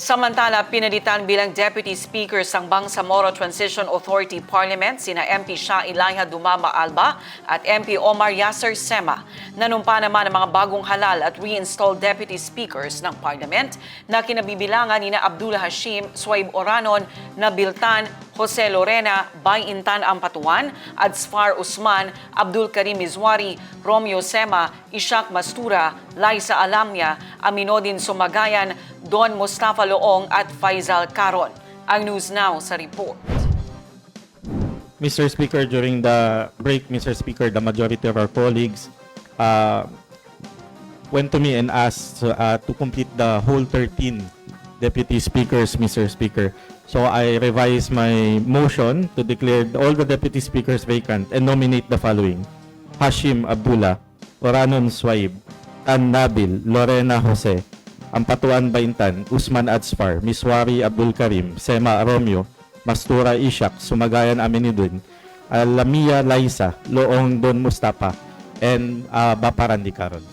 Samantala, pinalitan bilang Deputy Speaker sang Bangsamoro Transition Authority Parliament sina MP Shah Ilayha Dumama Alba at MP Omar Yasser Sema. Nanumpa naman ang mga bagong halal at reinstalled Deputy Speakers ng Parliament na kinabibilangan nina Abdullah Hashim, Suaib Oranon, Nabiltan, Jose Lorena, Bay Intan Ampatuan, Adsfar Usman, Abdul Karim Mizwari, Romeo Sema, Ishak Mastura, Liza Alamnia, Aminodin Sumagayan, Don Mustafa Loong at Faisal Caron. Ang News Now sa report. Mr. Speaker, during the break, Mr. Speaker, the majority of our colleagues went to me and asked to complete the whole 13 deputy speakers, Mr. Speaker. So I revised my motion to declare all the deputy speakers vacant and nominate the following: Hashim Abdullah, Oranon Suaib, Tan Nabil, Lorena Jose, Ampatuan Baintan, Usman Adsfar, Miswari Abdul Karim, Sema Romeo, Mastura Ishak, Sumagayan Aminidun, Lamia Liza, Loong Don Mustafa, and Baparandi Caron.